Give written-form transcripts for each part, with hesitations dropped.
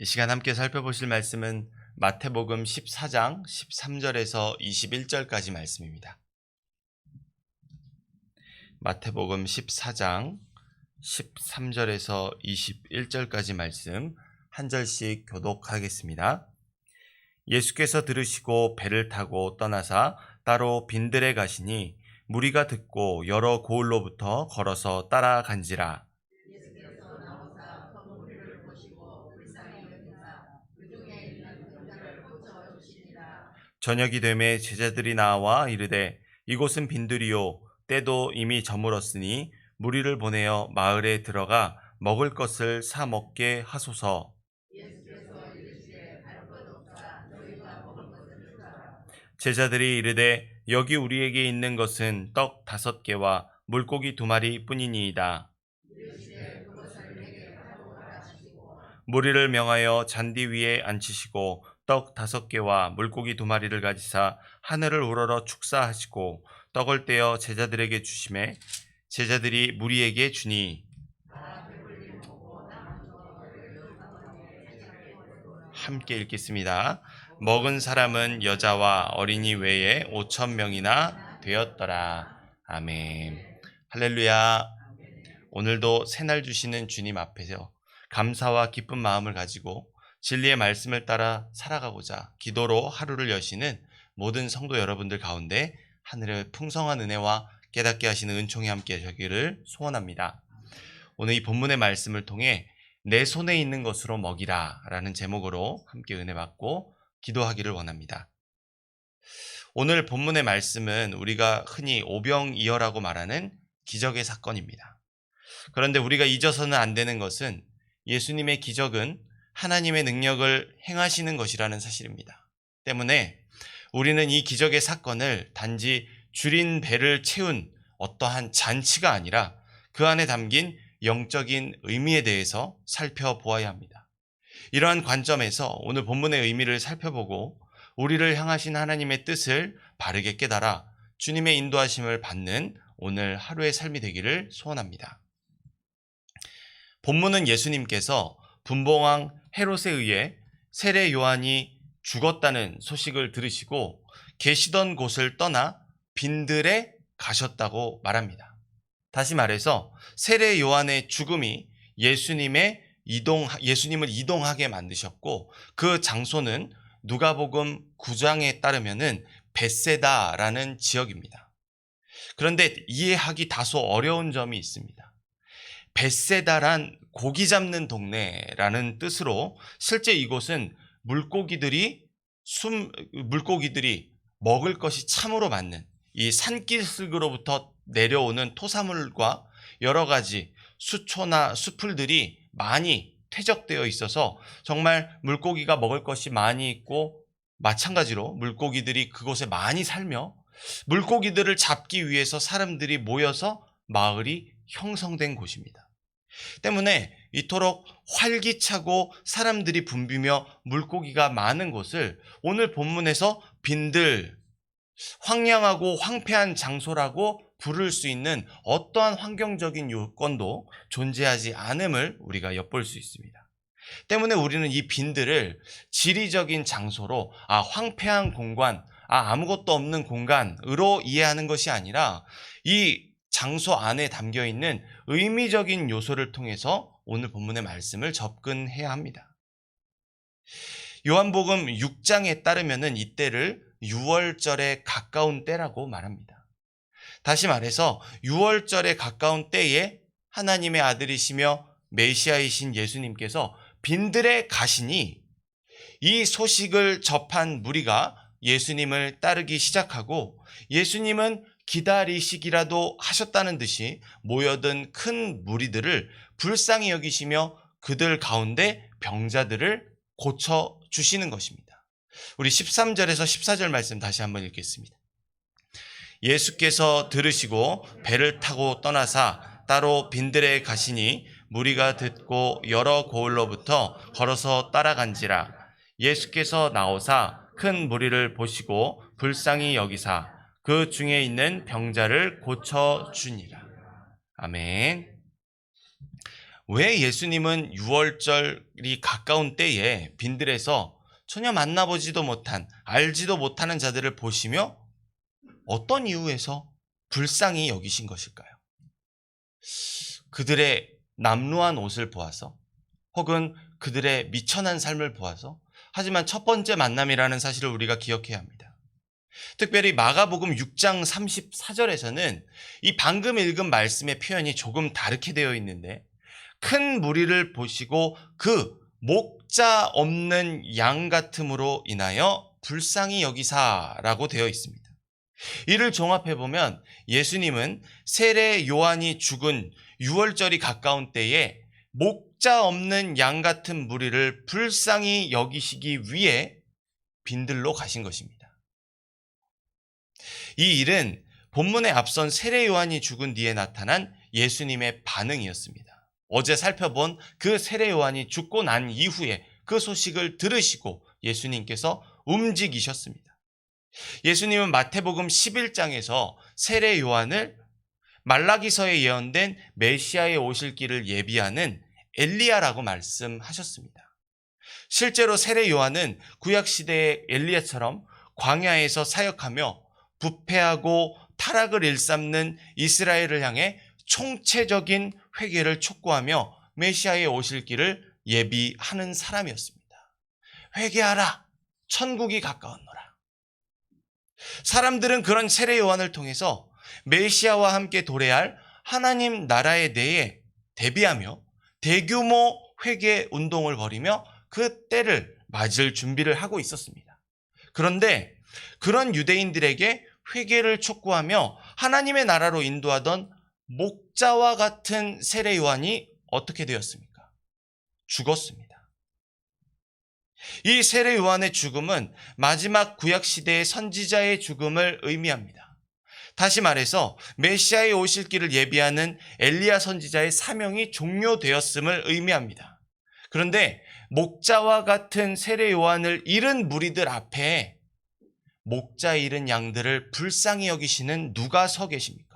이 시간 함께 살펴보실 말씀은 마태복음 14장 13절에서 21절까지 말씀입니다. 마태복음 14장 13절에서 21절까지 말씀 한 절씩 교독하겠습니다. 예수께서 들으시고 배를 타고 떠나사 따로 빈들에 가시니 무리가 듣고 여러 고을로부터 걸어서 따라간지라. 저녁이 되매 제자들이 나와 이르되 이곳은 빈들이요 때도 이미 저물었으니 무리를 보내어 마을에 들어가 먹을 것을 사 먹게 하소서. 제자들이 이르되 여기 우리에게 있는 것은 떡 5개와 물고기 2마리 뿐이니이다. 무리를 명하여 잔디 위에 앉히시고 떡 5개와 물고기 2마리를 가지사 하늘을 우러러 축사하시고 떡을 떼어 제자들에게 주시매 제자들이 무리에게 주니. 함께 읽겠습니다. 먹은 사람은 여자와 어린이 외에 5,000명이나 되었더라. 아멘. 할렐루야. 오늘도 새날 주시는 주님 앞에서 감사와 기쁜 마음을 가지고 진리의 말씀을 따라 살아가고자 기도로 하루를 여시는 모든 성도 여러분들 가운데 하늘의 풍성한 은혜와 깨닫게 하시는 은총이 함께 하기를 소원합니다. 오늘 이 본문의 말씀을 통해 내 손에 있는 것으로 먹이라 라는 제목으로 함께 은혜 받고 기도하기를 원합니다. 오늘 본문의 말씀은 우리가 흔히 오병이어라고 말하는 기적의 사건입니다. 그런데 우리가 잊어서는 안 되는 것은 예수님의 기적은 하나님의 능력을 행하시는 것이라는 사실입니다. 때문에 우리는 이 기적의 사건을 단지 줄인 배를 채운 어떠한 잔치가 아니라 그 안에 담긴 영적인 의미에 대해서 살펴보아야 합니다. 이러한 관점에서 오늘 본문의 의미를 살펴보고 우리를 향하신 하나님의 뜻을 바르게 깨달아 주님의 인도하심을 받는 오늘 하루의 삶이 되기를 소원합니다. 본문은 예수님께서 분봉왕 헤롯에 의해 세례 요한이 죽었다는 소식을 들으시고 계시던 곳을 떠나 빈들에 가셨다고 말합니다. 다시 말해서 세례 요한의 죽음이 예수님을 이동하게 만드셨고 그 장소는 누가복음 9장에 따르면은 벳세다라는 지역입니다. 그런데 이해하기 다소 어려운 점이 있습니다. 벳세다란 고기 잡는 동네라는 뜻으로 실제 이곳은 물고기들이 먹을 것이 참으로 많는 이 산기슭으로부터 내려오는 토사물과 여러 가지 수초나 수풀들이 많이 퇴적되어 있어서 정말 물고기가 먹을 것이 많이 있고 마찬가지로 물고기들이 그곳에 많이 살며 물고기들을 잡기 위해서 사람들이 모여서 마을이 형성된 곳입니다. 때문에 이토록 활기차고 사람들이 붐비며 물고기가 많은 곳을 오늘 본문에서 빈들, 황량하고 황폐한 장소라고 부를 수 있는 어떠한 환경적인 요건도 존재하지 않음을 우리가 엿볼 수 있습니다. 때문에 우리는 이 빈들을 지리적인 장소로 황폐한 공간, 아무것도 없는 공간으로 이해하는 것이 아니라 이 장소 안에 담겨 있는 의미적인 요소를 통해서 오늘 본문의 말씀을 접근해야 합니다. 요한복음 6장에 따르면은 이때를 유월절에 가까운 때라고 말합니다. 다시 말해서 유월절에 가까운 때에 하나님의 아들이시며 메시아이신 예수님께서 빈들에 가시니 이 소식을 접한 무리가 예수님을 따르기 시작하고 예수님은 기다리시기라도 하셨다는 듯이 모여든 큰 무리들을 불쌍히 여기시며 그들 가운데 병자들을 고쳐주시는 것입니다. 우리 13절에서 14절 말씀 다시 한번 읽겠습니다. 예수께서 들으시고 배를 타고 떠나사 따로 빈들에 가시니 무리가 듣고 여러 고을로부터 걸어서 따라간지라. 예수께서 나오사 큰 무리를 보시고 불쌍히 여기사 그 중에 있는 병자를 고쳐주니라. 아멘. 왜 예수님은 유월절이 가까운 때에 빈들에서 전혀 만나보지도 못한, 알지도 못하는 자들을 보시며 어떤 이유에서 불쌍히 여기신 것일까요? 그들의 남루한 옷을 보아서, 혹은 그들의 미천한 삶을 보아서? 하지만 첫 번째 만남이라는 사실을 우리가 기억해야 합니다. 특별히 마가복음 6장 34절에서는 이 방금 읽은 말씀의 표현이 조금 다르게 되어 있는데, 큰 무리를 보시고 그 목자 없는 양 같음으로 인하여 불쌍히 여기사라고 되어 있습니다. 이를 종합해보면 예수님은 세례 요한이 죽은 유월절이 가까운 때에 목자 없는 양 같은 무리를 불쌍히 여기시기 위해 빈들로 가신 것입니다. 이 일은 본문에 앞선 세례 요한이 죽은 뒤에 나타난 예수님의 반응이었습니다. 어제 살펴본 그 세례 요한이 죽고 난 이후에 그 소식을 들으시고 예수님께서 움직이셨습니다. 예수님은 마태복음 11장에서 세례 요한을 말라기서에 예언된 메시아의 오실 길을 예비하는 엘리야라고 말씀하셨습니다. 실제로 세례 요한은 구약시대의 엘리야처럼 광야에서 사역하며 부패하고 타락을 일삼는 이스라엘을 향해 총체적인 회개를 촉구하며 메시아의 오실 길을 예비하는 사람이었습니다. 회개하라, 천국이 가까웠노라. 사람들은 그런 세례 요한을 통해서 메시아와 함께 도래할 하나님 나라에 대해 대비하며 대규모 회개 운동을 벌이며 그 때를 맞을 준비를 하고 있었습니다. 그런데 그런 유대인들에게 회개를 촉구하며 하나님의 나라로 인도하던 목자와 같은 세례 요한이 어떻게 되었습니까? 죽었습니다. 이 세례 요한의 죽음은 마지막 구약시대의 선지자의 죽음을 의미합니다. 다시 말해서 메시아의 오실 길을 예비하는 엘리야 선지자의 사명이 종료되었음을 의미합니다. 그런데 목자와 같은 세례 요한을 잃은 무리들 앞에 목자 잃은 양들을 불쌍히 여기시는 누가 서 계십니까?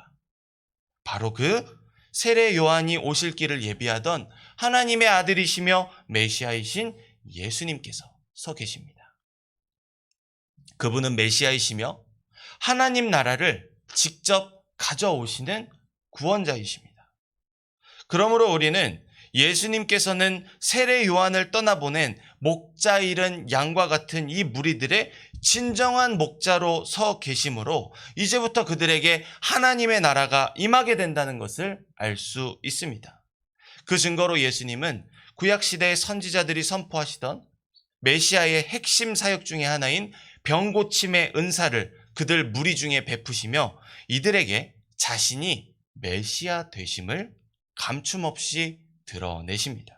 바로 그 세례 요한이 오실 길을 예비하던 하나님의 아들이시며 메시아이신 예수님께서 서 계십니다. 그분은 메시아이시며 하나님 나라를 직접 가져오시는 구원자이십니다. 그러므로 우리는 예수님께서는 세례 요한을 떠나보낸 목자 잃은 양과 같은 이 무리들의 진정한 목자로 서 계심으로 이제부터 그들에게 하나님의 나라가 임하게 된다는 것을 알 수 있습니다. 그 증거로 예수님은 구약시대의 선지자들이 선포하시던 메시아의 핵심 사역 중에 하나인 병고침의 은사를 그들 무리 중에 베푸시며 이들에게 자신이 메시아 되심을 감춤없이 드러내십니다.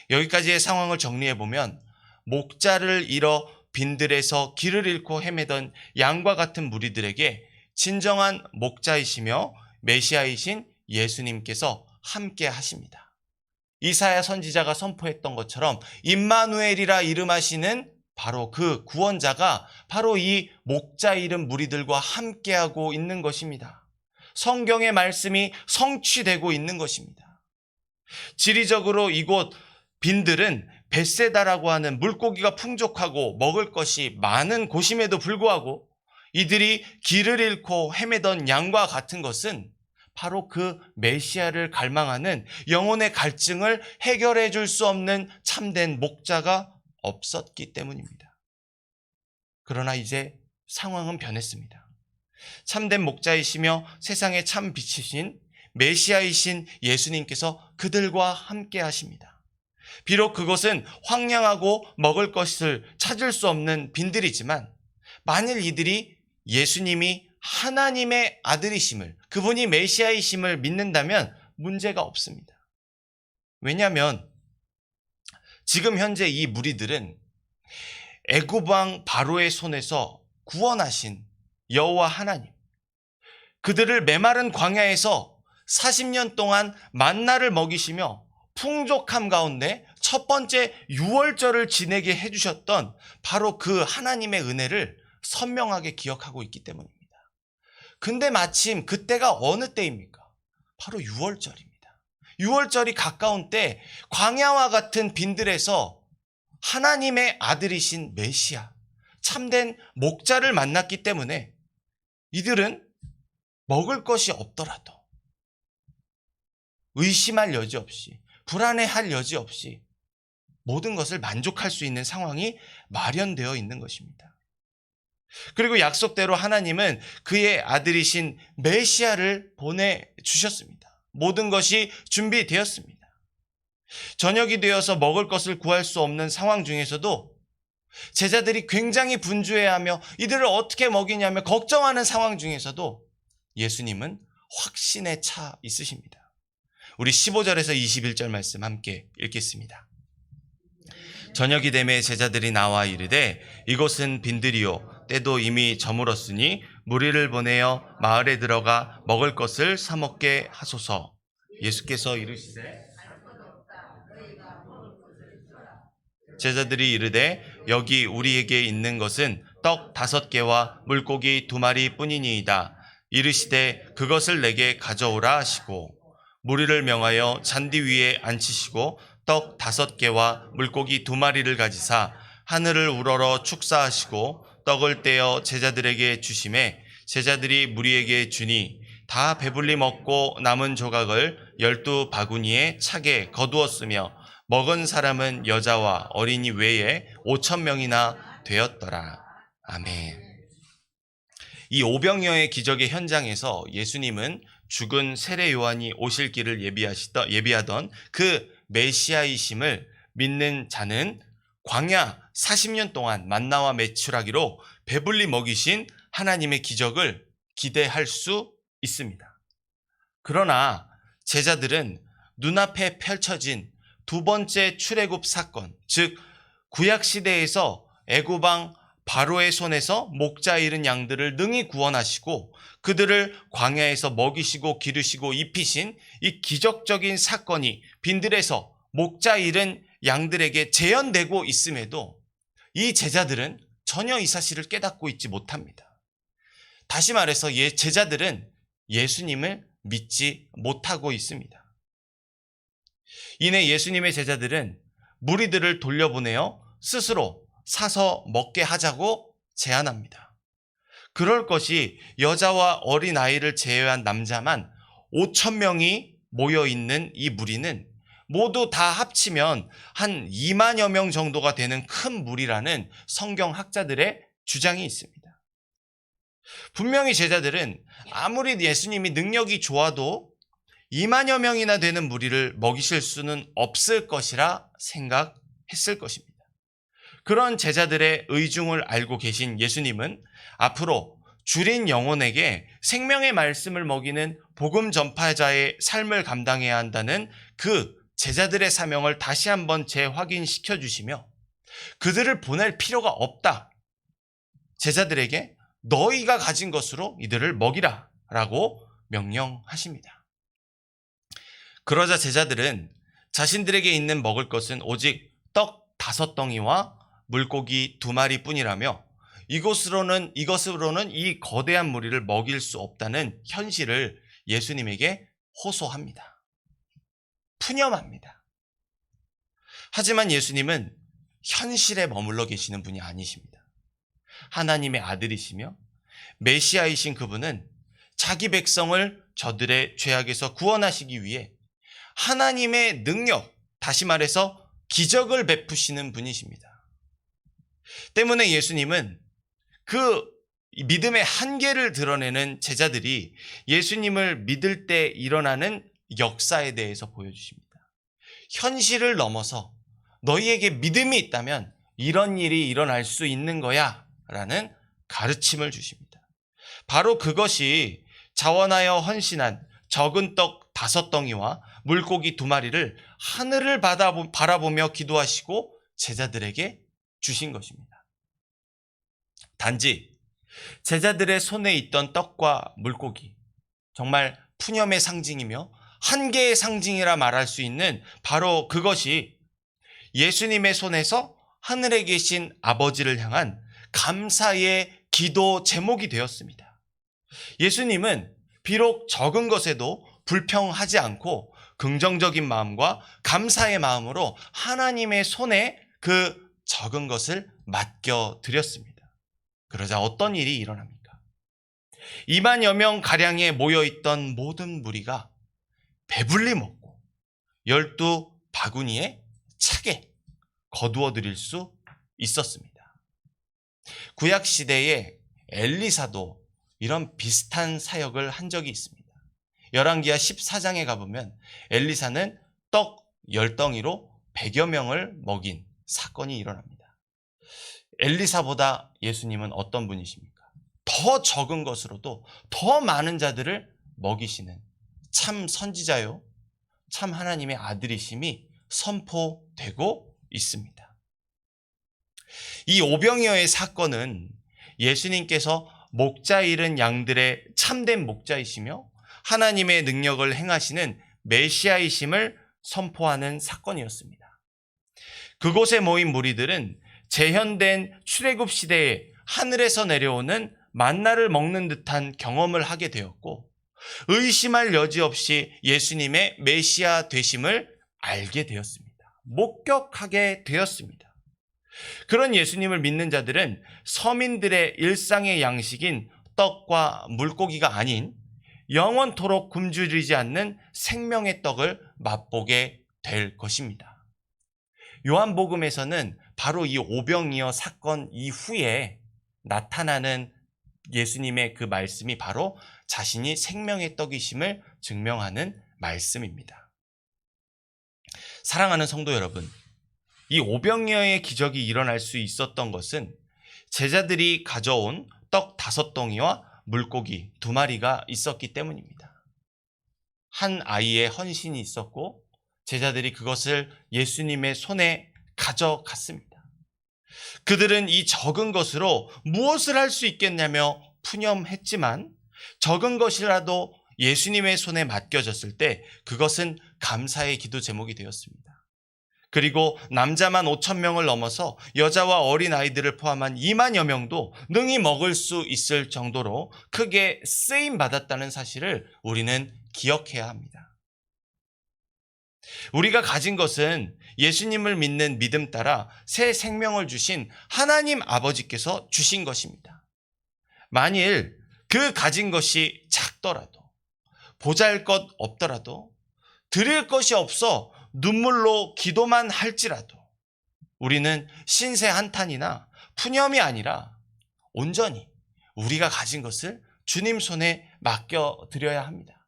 여기까지의 상황을 정리해보면 목자를 잃어 빈들에서 길을 잃고 헤매던 양과 같은 무리들에게 진정한 목자이시며 메시아이신 예수님께서 함께 하십니다. 이사야 선지자가 선포했던 것처럼 임마누엘이라 이름하시는 바로 그 구원자가 바로 이 목자 잃은 무리들과 함께하고 있는 것입니다. 성경의 말씀이 성취되고 있는 것입니다. 지리적으로 이곳 빈들은 벳세다라고 하는 물고기가 풍족하고 먹을 것이 많은 곳임에도 불구하고 이들이 길을 잃고 헤매던 양과 같은 것은 바로 그 메시아를 갈망하는 영혼의 갈증을 해결해 줄 수 없는 참된 목자가 없었기 때문입니다. 그러나 이제 상황은 변했습니다. 참된 목자이시며 세상의 참 빛이신 메시아이신 예수님께서 그들과 함께 하십니다. 비록 그것은 황량하고 먹을 것을 찾을 수 없는 빈들이지만 만일 이들이 예수님이 하나님의 아들이심을, 그분이 메시아이심을 믿는다면 문제가 없습니다. 왜냐하면 지금 현재 이 무리들은 애굽 왕 바로의 손에서 구원하신 여호와 하나님, 그들을 메마른 광야에서 40년 동안 만나를 먹이시며 풍족함 가운데 첫 번째 유월절을 지내게 해주셨던 바로 그 하나님의 은혜를 선명하게 기억하고 있기 때문입니다. 근데 마침 그때가 어느 때입니까? 바로 유월절입니다. 유월절이 가까운 때 광야와 같은 빈들에서 하나님의 아들이신 메시아, 참된 목자를 만났기 때문에 이들은 먹을 것이 없더라도 의심할 여지 없이, 불안해할 여지 없이 모든 것을 만족할 수 있는 상황이 마련되어 있는 것입니다. 그리고 약속대로 하나님은 그의 아들이신 메시아를 보내주셨습니다. 모든 것이 준비되었습니다. 저녁이 되어서 먹을 것을 구할 수 없는 상황 중에서도 제자들이 굉장히 분주해하며 이들을 어떻게 먹이냐며 걱정하는 상황 중에서도 예수님은 확신에 차 있으십니다. 우리 15절에서 21절 말씀 함께 읽겠습니다. 저녁이 되매 제자들이 나와 이르되 이곳은 빈들이요 때도 이미 저물었으니 무리를 보내어 마을에 들어가 먹을 것을 사 먹게 하소서. 예수께서 이르시되 제자들이 이르되 여기 우리에게 있는 것은 떡 5개와 물고기 2마리 뿐이니이다. 이르시되 그것을 내게 가져오라 하시고 무리를 명하여 잔디 위에 앉히시고 떡 5개와 물고기 2마리를 가지사 하늘을 우러러 축사하시고 떡을 떼어 제자들에게 주시매 제자들이 무리에게 주니 다 배불리 먹고 남은 조각을 12바구니에 차게 거두었으며 먹은 사람은 여자와 어린이 외에 5,000명이나 되었더라. 아멘. 이 오병이어의 기적의 현장에서 예수님은 죽은 세례 요한이 오실 길을 예비하던 그 메시아이심을 믿는 자는 광야 40년 동안 만나와 메추라기로 배불리 먹이신 하나님의 기적을 기대할 수 있습니다. 그러나 제자들은 눈앞에 펼쳐진 두 번째 출애굽 사건, 즉 구약 시대에서 애굽왕 바로의 손에서 목자 잃은 양들을 능히 구원하시고 그들을 광야에서 먹이시고 기르시고 입히신 이 기적적인 사건이 빈들에서 목자 잃은 양들에게 재현되고 있음에도 이 제자들은 전혀 이 사실을 깨닫고 있지 못합니다. 다시 말해서 제자들은 예수님을 믿지 못하고 있습니다. 이내 예수님의 제자들은 무리들을 돌려보내어 스스로 사서 먹게 하자고 제안합니다. 그럴 것이 여자와 어린아이를 제외한 남자만 5,000명이 모여있는 이 무리는 모두 다 합치면 한 2만여 명 정도가 되는 큰 무리라는 성경학자들의 주장이 있습니다. 분명히 제자들은 아무리 예수님이 능력이 좋아도 2만여 명이나 되는 무리를 먹이실 수는 없을 것이라 생각했을 것입니다. 그런 제자들의 의중을 알고 계신 예수님은 앞으로 줄인 영혼에게 생명의 말씀을 먹이는 복음 전파자의 삶을 감당해야 한다는 그 제자들의 사명을 다시 한번 재확인시켜 주시며 그들을 보낼 필요가 없다. 제자들에게 너희가 가진 것으로 이들을 먹이라 라고 명령하십니다. 그러자 제자들은 자신들에게 있는 먹을 것은 오직 떡 5덩이와 물고기 2마리 뿐이라며 이것으로는 이 거대한 무리를 먹일 수 없다는 현실을 예수님에게 호소합니다. 푸념합니다. 하지만 예수님은 현실에 머물러 계시는 분이 아니십니다. 하나님의 아들이시며 메시아이신 그분은 자기 백성을 저들의 죄악에서 구원하시기 위해 하나님의 능력, 다시 말해서 기적을 베푸시는 분이십니다. 때문에 예수님은 그 믿음의 한계를 드러내는 제자들이 예수님을 믿을 때 일어나는 역사에 대해서 보여주십니다. 현실을 넘어서 너희에게 믿음이 있다면 이런 일이 일어날 수 있는 거야 라는 가르침을 주십니다. 바로 그것이 자원하여 헌신한 적은 떡 5덩이와 물고기 2마리를 하늘을 바라보며 기도하시고 제자들에게 주신 것입니다. 단지 제자들의 손에 있던 떡과 물고기, 정말 푸념의 상징이며 한계의 상징이라 말할 수 있는 바로 그것이 예수님의 손에서 하늘에 계신 아버지를 향한 감사의 기도 제목이 되었습니다. 예수님은 비록 적은 것에도 불평하지 않고 긍정적인 마음과 감사의 마음으로 하나님의 손에 그 적은 것을 맡겨드렸습니다. 그러자 어떤 일이 일어납니까? 2만여 명 가량에 모여있던 모든 무리가 배불리 먹고 12바구니에 차게 거두어 드릴 수 있었습니다. 구약시대에 엘리사도 이런 비슷한 사역을 한 적이 있습니다. 열왕기하 14장에 가보면 엘리사는 떡 10덩이로 100여 명을 먹인 사건이 일어납니다. 엘리사보다 예수님은 어떤 분이십니까? 더 적은 것으로도 더 많은 자들을 먹이시는 참 선지자요, 참 하나님의 아들이심이 선포되고 있습니다. 이 오병이어의 사건은 예수님께서 목자 잃은 양들의 참된 목자이시며 하나님의 능력을 행하시는 메시아이심을 선포하는 사건이었습니다. 그곳에 모인 무리들은 재현된 출애굽 시대에 하늘에서 내려오는 만나를 먹는 듯한 경험을 하게 되었고, 의심할 여지 없이 예수님의 메시아 되심을 알게 되었습니다. 목격하게 되었습니다. 그런 예수님을 믿는 자들은 서민들의 일상의 양식인 떡과 물고기가 아닌 영원토록 굶주리지 않는 생명의 떡을 맛보게 될 것입니다. 요한복음에서는 바로 이 오병이어 사건 이후에 나타나는 예수님의 그 말씀이 바로 자신이 생명의 떡이심을 증명하는 말씀입니다. 사랑하는 성도 여러분, 이 오병이어의 기적이 일어날 수 있었던 것은 제자들이 가져온 떡 5덩이와 물고기 2마리가 있었기 때문입니다. 한 아이의 헌신이 있었고 제자들이 그것을 예수님의 손에 가져갔습니다. 그들은 이 적은 것으로 무엇을 할 수 있겠냐며 푸념했지만 적은 것이라도 예수님의 손에 맡겨졌을 때 그것은 감사의 기도 제목이 되었습니다. 그리고 남자만 5,000명을 넘어서 여자와 어린 아이들을 포함한 2만여 명도 능히 먹을 수 있을 정도로 크게 쓰임 받았다는 사실을 우리는 기억해야 합니다. 우리가 가진 것은 예수님을 믿는 믿음 따라 새 생명을 주신 하나님 아버지께서 주신 것입니다. 만일 그 가진 것이 작더라도, 보잘것 없더라도, 드릴 것이 없어 눈물로 기도만 할지라도 우리는 신세 한탄이나 푸념이 아니라 온전히 우리가 가진 것을 주님 손에 맡겨드려야 합니다.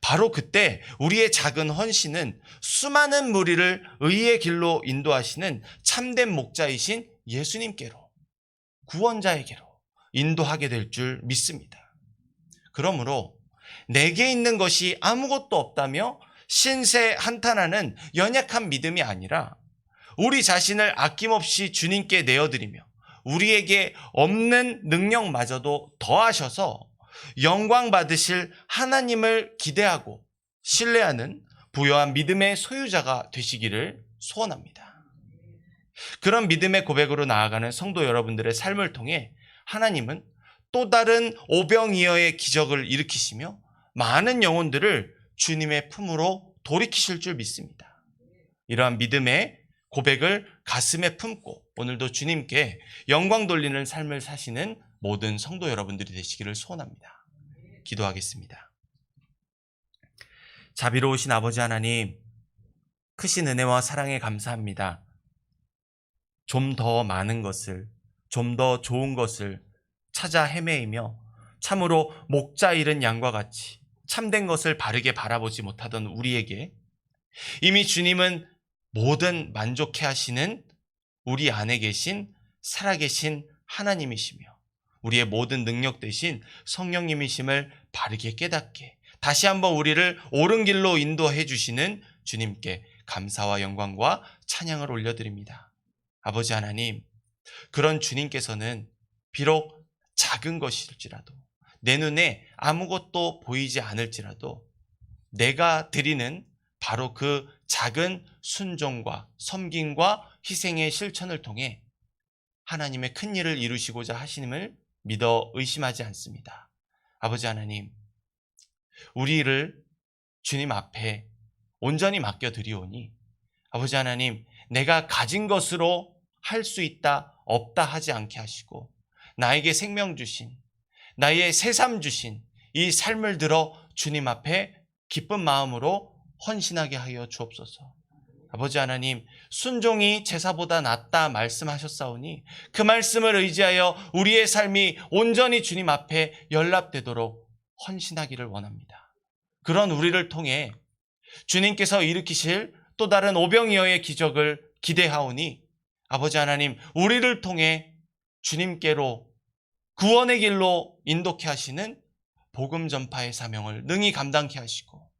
바로 그때 우리의 작은 헌신은 수많은 무리를 의의 길로 인도하시는 참된 목자이신 예수님께로, 구원자에게로 인도하게 될 줄 믿습니다. 그러므로 내게 있는 것이 아무것도 없다며 신세 한탄하는 연약한 믿음이 아니라 우리 자신을 아낌없이 주님께 내어드리며 우리에게 없는 능력마저도 더하셔서 영광 받으실 하나님을 기대하고 신뢰하는 부요한 믿음의 소유자가 되시기를 소원합니다. 그런 믿음의 고백으로 나아가는 성도 여러분들의 삶을 통해 하나님은 또 다른 오병이어의 기적을 일으키시며 많은 영혼들을 주님의 품으로 돌이키실 줄 믿습니다. 이러한 믿음의 고백을 가슴에 품고 오늘도 주님께 영광 돌리는 삶을 사시는 모든 성도 여러분들이 되시기를 소원합니다. 기도하겠습니다. 자비로우신 아버지 하나님, 크신 은혜와 사랑에 감사합니다. 좀 더 많은 것을, 좀 더 좋은 것을 찾아 헤매이며 참으로 목자 잃은 양과 같이 참된 것을 바르게 바라보지 못하던 우리에게 이미 주님은 모든 만족해 하시는 우리 안에 계신 살아계신 하나님이시며 우리의 모든 능력 되신 성령님이심을 바르게 깨닫게 다시 한번 우리를 옳은 길로 인도해 주시는 주님께 감사와 영광과 찬양을 올려드립니다. 아버지 하나님, 그런 주님께서는 비록 작은 것일지라도 내 눈에 아무것도 보이지 않을지라도 내가 드리는 바로 그 작은 순종과 섬김과 희생의 실천을 통해 하나님의 큰 일을 이루시고자 하심을 믿어 의심하지 않습니다. 아버지 하나님, 우리를 주님 앞에 온전히 맡겨드리오니 아버지 하나님, 내가 가진 것으로 할 수 있다 없다 하지 않게 하시고 나에게 생명 주신, 나의 새삼 주신 이 삶을 들어 주님 앞에 기쁜 마음으로 헌신하게 하여 주옵소서. 아버지 하나님, 순종이 제사보다 낫다 말씀하셨사오니 그 말씀을 의지하여 우리의 삶이 온전히 주님 앞에 연락되도록 헌신하기를 원합니다. 그런 우리를 통해 주님께서 일으키실 또 다른 오병이어의 기적을 기대하오니 아버지 하나님, 우리를 통해 주님께로 구원의 길로 인도케 하시는 복음 전파의 사명을 능히 감당케 하시고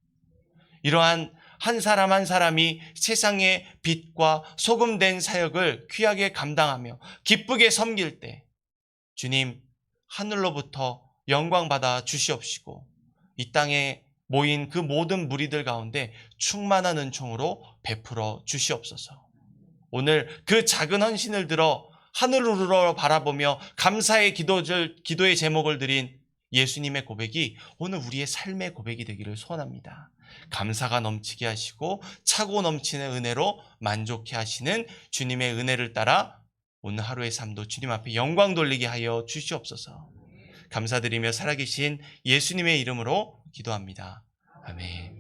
이러한 한 사람 한 사람이 세상의 빛과 소금된 사역을 귀하게 감당하며 기쁘게 섬길 때 주님, 하늘로부터 영광 받아 주시옵시고 이 땅에 모인 그 모든 무리들 가운데 충만한 은총으로 베풀어 주시옵소서. 오늘 그 작은 헌신을 들어 하늘으로 바라보며 감사의 기도의 제목을 드린 예수님의 고백이 오늘 우리의 삶의 고백이 되기를 소원합니다. 감사가 넘치게 하시고 차고 넘치는 은혜로 만족해 하시는 주님의 은혜를 따라 오늘 하루의 삶도 주님 앞에 영광 돌리게 하여 주시옵소서. 감사드리며 살아계신 예수님의 이름으로 기도합니다. 아멘.